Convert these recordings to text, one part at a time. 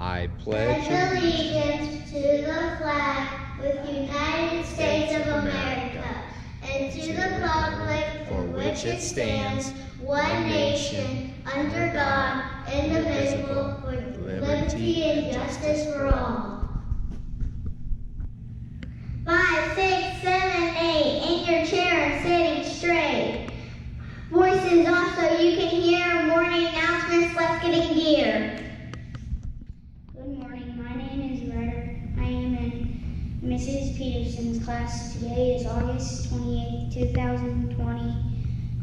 I Pledge pledge allegiance to the flag with United States of America and to the republic for which it stands, one nation, under God, indivisible, with liberty and justice for all. 5, 6, 7, 8, in your chair and sitting straight. Voices off so you can hear. Morning announcements, let's get in gear. Good morning, my name is Ryder. I am in Mrs. Peterson's class. Today is August 28, 2020.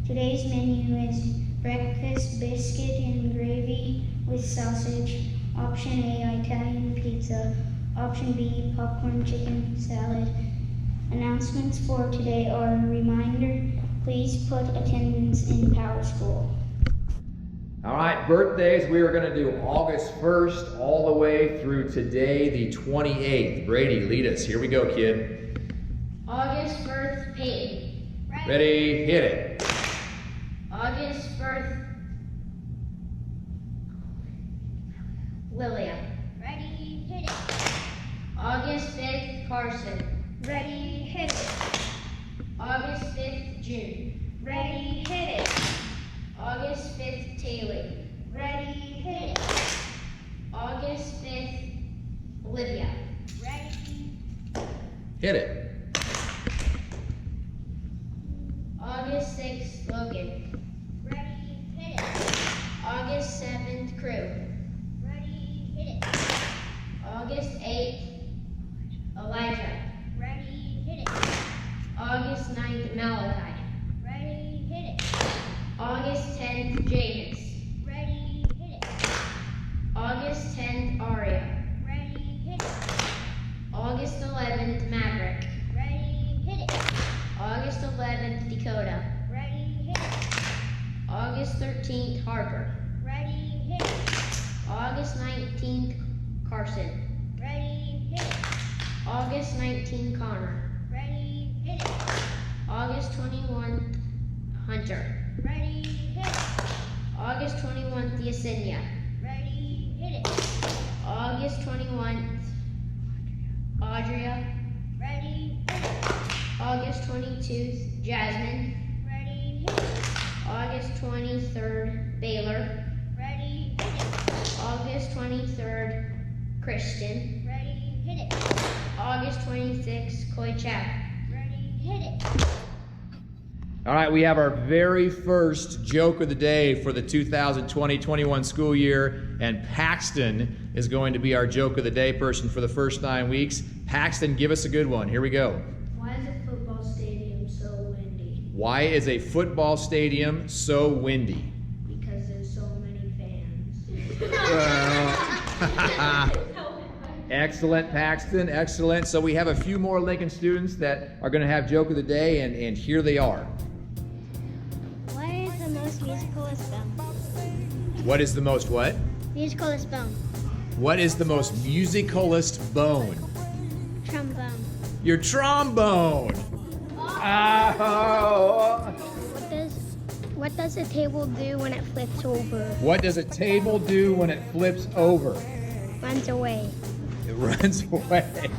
Today's menu is breakfast biscuit and gravy with sausage. Option A, Italian pizza. Option B, popcorn chicken salad. Announcements for today are a reminder, please put attendance in Power School. All right, birthdays, we are going to do August 1st all the way through today, the 28th. Brady, lead us. Here we go, kid. August 1st, Peyton. Ready, hit it. August 1st, Lilia. Ready, hit it. August 5th, Carson. Ready, hit it. August 5th, June. Ready, hit it. August 5th, Taylor. Ready, hit it. August 5th, Olivia. Ready. Hit it. August 6th, Logan. Ready, hit it. August 7th, Crew. Ready, hit it. August 8th, Elijah. Ready, hit it. August 9th, Malachi. Ready, hit it. August 10th, James. Ready, hit it. August 10th, Aria. Ready, hit it. August 11th, Maverick. Ready, hit it. August 11th, Dakota. Ready, hit it. August 13th, Harper. Ready, hit it. August 19th, Carson. Ready, hit it. August 19th, Connor. Ready, hit it. August 21st, Hunter. Ready, hit it. August 21st, Yesenia. Ready, hit it. August 21st, Audria. Ready, hit it. August 22nd, Jasmine. Ready, hit it. August 23rd, Baylor. Ready, hit it. August 23rd, Kristen. Ready, hit it. August 26th, Koichak. Ready, hit it. All right, we have our very first joke of the day for the 2020-21 school year, and Paxton is going to be our joke of the day person for the first 9 weeks. Paxton, give us a good one. Here we go. Why is a football stadium so windy? Why is a football stadium so windy? Because there's so many fans. Excellent, Paxton, excellent. So we have a few more Lincoln students that are going to have joke of the day, and here they are. What is the most musicalist bone? What is the most what? Musicalist bone. What is the most musicalist bone? Trombone. Your trombone. Oh. What does a table do when it flips over? What does a table do when it flips over? Runs away. It runs away.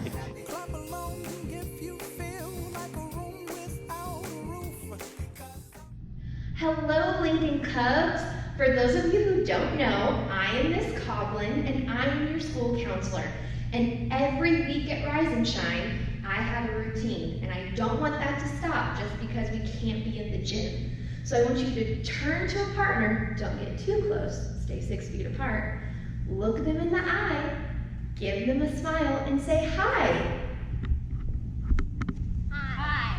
Hello, Lincoln Cubs. For those of you who don't know, I am Miss Coughlin, and I am your school counselor. And every week at Rise and Shine, I have a routine, and I don't want that to stop just because we can't be in the gym. So I want you to turn to a partner, don't get too close, stay 6 feet apart, look them in the eye, give them a smile, and say hi. Hi.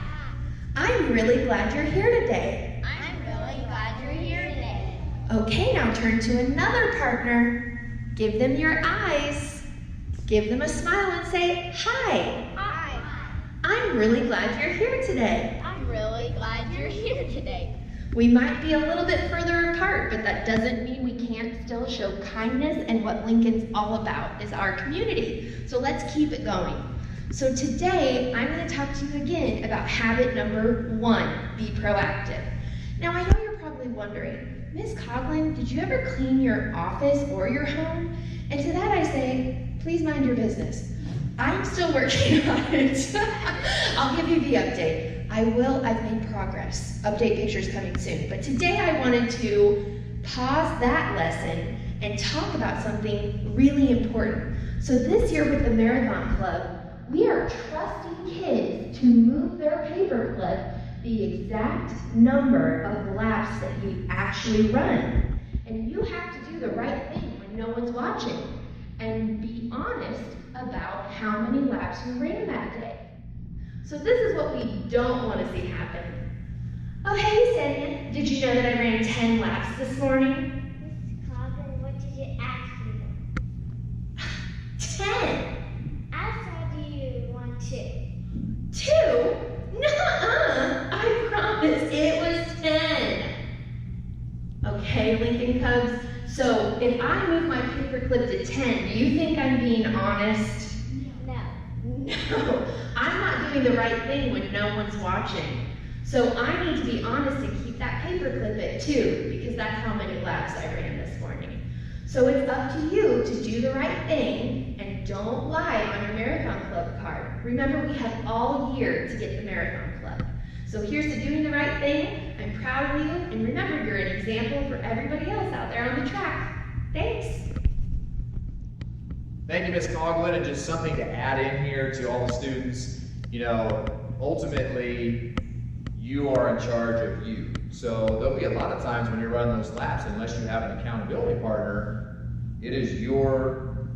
I'm really glad you're here today. I'm really glad you're here today. Okay, now turn to another partner. Give them your eyes. Give them a smile and say, hi. Hi. I'm really glad you're here today. I'm really glad you're here today. We might be a little bit further apart, but that doesn't mean we can't still show kindness, and what Lincoln's all about is our community. So let's keep it going. So today, I'm going to talk to you again about habit number 1, be proactive. Now I know you're probably wondering, Miss Coughlin, did you ever clean your office or your home? And to that I say, please mind your business. I'm still working on it. I'll give you the update. I've made progress. Update pictures coming soon. But today I wanted to pause that lesson and talk about something really important. So this year with the Marathon Club, we are trusting kids to move their paperclip the exact number of laps that you actually run. And you have to do the right thing when no one's watching and be honest about how many laps you ran that day. So this is what we don't want to see happen. Oh, hey, Sanya. Did you know that I ran 10 laps this morning? Miss Coughlin, what did you actually want? 10. I saw you want to. 2? Nuh-uh. I promise it was 10. Okay, Lincoln Cubs. So if I move my paperclip to 10, do you think I'm being honest? No. No, I'm not doing the right thing when no one's watching. So I need to be honest and keep that paperclip at 2 because that's how many laps I ran this morning. So it's up to you to do the right thing and don't lie on your Marathon Club card. Remember, we have all year to get the Marathon Club. So here's to doing the right thing. I'm proud of you, and remember, you're an example for everybody else out there on the track. Thanks. Thank you, Ms. Coughlin, and just something to add in here to all the students. You know, ultimately, you are in charge of you. So there'll be a lot of times when you're running those laps, unless you have an accountability partner, it is you're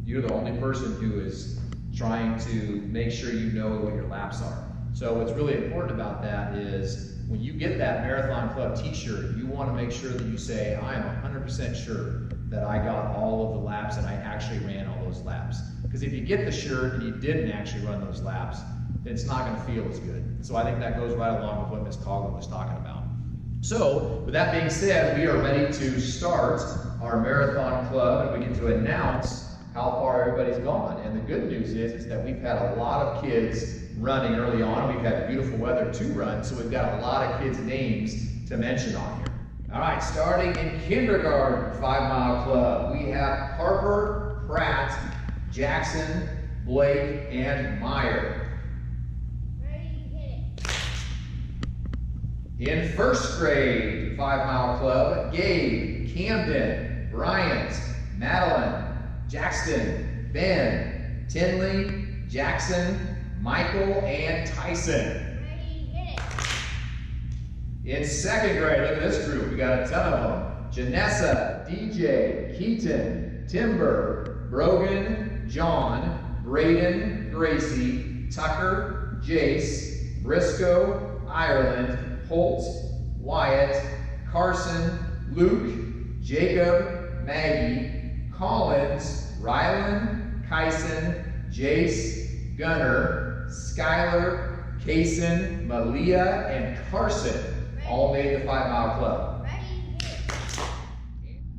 the only person who is trying to make sure you know what your laps are. So what's really important about that is when you get that Marathon Club t-shirt, you want to make sure that you say, I am 100% sure that I got all of the laps and I actually ran all those laps. Because if you get the shirt and you didn't actually run those laps, then it's not going to feel as good. So I think that goes right along with what Ms. Coughlin was talking about. So with that being said, we are ready to start our Marathon Club, and we get to announce how far everybody's gone. And the good news is that we've had a lot of kids running early on. We've had beautiful weather to run, so we've got a lot of kids' names to mention on here. All right, starting in kindergarten, 5 Mile Club, we have Harper, Pratt, Jackson, Blake, and Meyer. Ready, hit it. In first grade, 5 Mile Club, Gabe, Camden, Bryant, Madeline, Jackson, Ben, Tinley, Jackson, Michael, and Tyson. Ready, hit it. In second grade, look at this group. We got a ton of them. Janessa, DJ, Keaton, Timber, Brogan, John, Braden, Gracie, Tucker, Jace, Briscoe, Ireland, Holt, Wyatt, Carson, Luke, Jacob, Maggie, Collins, Rylan, Kyson, Jace, Gunner, Skylar, Kaysen, Malia, and Carson all made the 5 Mile Club. Ready, hit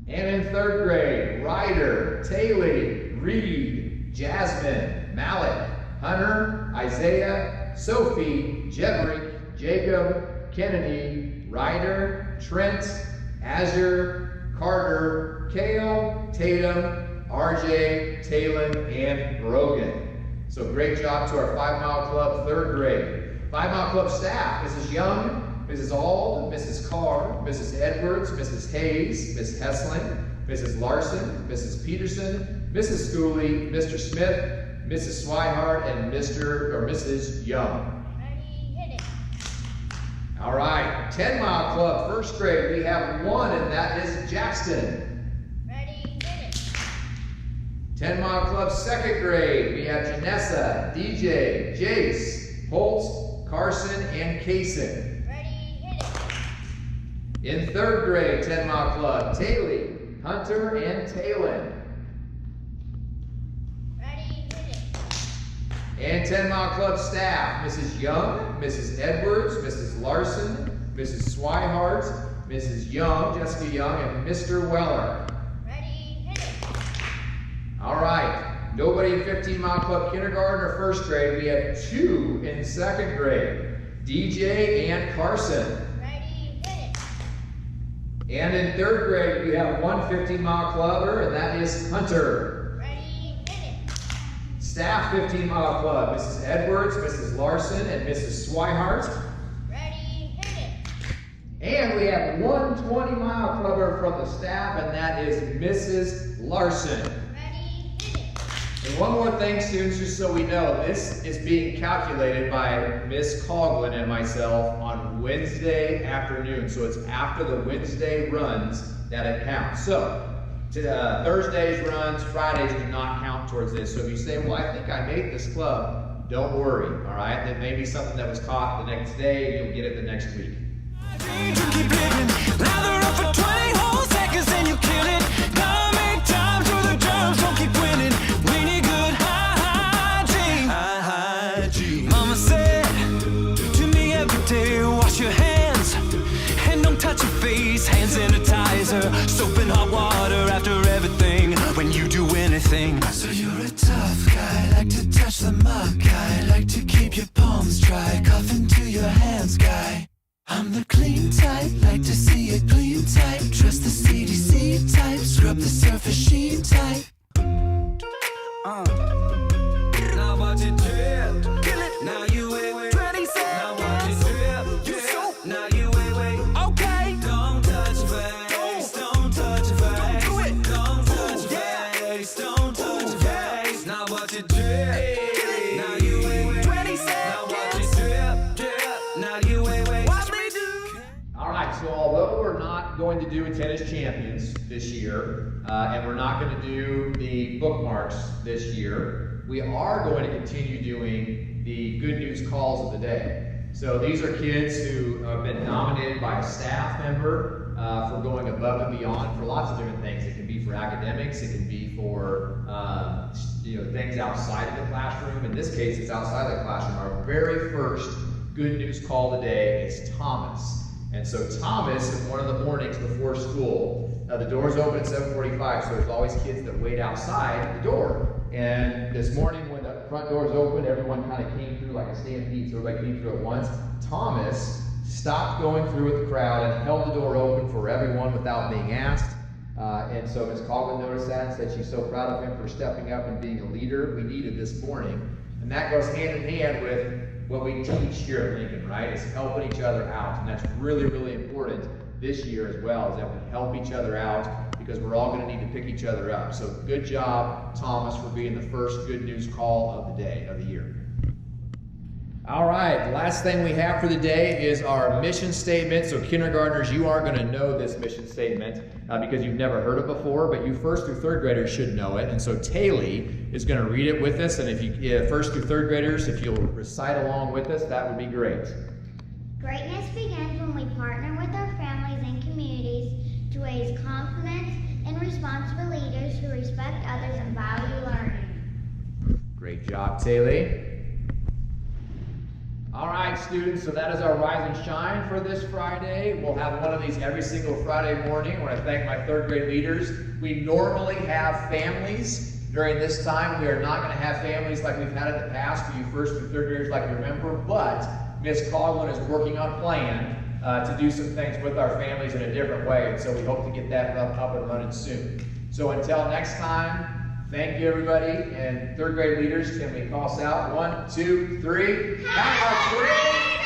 it. And in third grade, Ryder, Taylor, Reed, Jasmine, Malik, Hunter, Isaiah, Sophie, Jedrick, Jacob, Kennedy, Ryder, Trent, Azure, Carter, Kale, Tatum, RJ, Talon, and Brogan. So great job to our 5 Mile Club third grade. 5 Mile Club staff, Mrs. Young, Mrs. Ald, Mrs. Carr, Mrs. Edwards, Mrs. Hayes, Ms. Hessling, Mrs. Larson, Mrs. Peterson, Mrs. Schooley, Mr. Smith, Mrs. Swihart, and Mr. or Mrs. Young. Ready, hit it. All right, 10 Mile Club first grade, we have one, and that is Jackson. Ready, hit it. 10 Mile Club second grade, we have Janessa, DJ, Jace, Holt, Carson, and Kaysen. Ready, hit it. In third grade, 10 Mile Club, Taylor, Hunter, and Talon. Ready, hit it. And 10 Mile Club staff, Mrs. Young, Mrs. Edwards, Mrs. Larson, Mrs. Swihart, Mrs. Young, Jessica Young, and Mr. Weller. Ready, hit it. All right, nobody in 15 Mile Club kindergarten or first grade. We have 2 in second grade, DJ and Carson. Ready, hit it. And in third grade, we have one 15-mile clubber, and that is Hunter. Ready, hit it. Staff 15-mile club, Mrs. Edwards, Mrs. Larson, and Mrs. Swihart. Ready, hit it. And we have one 20-mile clubber from the staff, and that is Mrs. Larson. Ready, hit it. And one more thing, students, just so we know, this is being calculated by Miss Coughlin and myself on Wednesday afternoon. So it's after the Wednesday runs that it counts. So Thursday's runs, Fridays do not count towards this. So if you say, well, I think I made this club, don't worry, all right? That may be something that was caught the next day, and you'll get it the next week. Keep living, lather up for 20 whole seconds and you kill it. Gotta make time for the germs, don't keep winning. We need good hygiene. Hygiene. Mama said to me every day, wash your hands and don't touch your face. Hand sanitizer, soap and hot water after everything. When you do anything, so you're a tough guy, like to touch the mug guy, like to keep your palms dry, cough into your hands guy. I'm the clean type, like to see it clean type. Trust the CDC type, scrub the surface sheen type. Now watch it drip, kill it. Now you wait, 20 seconds. Now watch it drip, you soap. Now you wait, okay. Don't touch your face, don't touch your face. Don't do it. Don't touch your face, don't touch your face. Now watch it drip, kill it. Now you wait, 20 seconds. Now watch it drip, now you wait. All right, so although we're not going to do a tennis champions this year, and we're not going to do the bookmarks this year, we are going to continue doing the good news calls of the day. So these are kids who have been nominated by a staff member for going above and beyond for lots of different things. It can be for academics, it can be for things outside of the classroom. In this case, it's outside of the classroom. Our very first good news call today is Thomas. And so Thomas, in one of the mornings before school, the doors open at 7:45, so there's always kids that wait outside the door. And this morning when the front doors opened, everyone kind of came through like a stampede, so everybody came through at once. Thomas stopped going through with the crowd and held the door open for everyone without being asked. And so Ms. Coughlin noticed that and said she's so proud of him for stepping up and being a leader we needed this morning. And that goes hand in hand with what we teach here at Lincoln, right? It's helping each other out. And that's really, really important this year as well, is that we help each other out because we're all going to need to pick each other up. So good job, Thomas, for being the first good news call of the day, of the year. All right, the last thing we have for the day is our mission statement. So kindergartners, you are going to know this mission statement because you've never heard it before, but you first through third graders should know it. And so Taylor is going to read it with us. And if you first through third graders, if you'll recite along with us, that would be great. Greatness begins when we partner with our families and communities to raise confident and responsible leaders who respect others and value learning. Great job, Taylor. All right, students, so that is our Rise and Shine for this Friday. We'll have one of these every single Friday morning. I want to thank my third grade leaders. We normally have families during this time. We are not going to have families like we've had in the past for you first through third graders like you remember, but Ms. Coughlin is working on a plan to do some things with our families in a different way, and so we hope to get that up and running soon. So until next time, thank you, everybody. And third grade leaders, can we call us out? 1, 2, 3. Have a great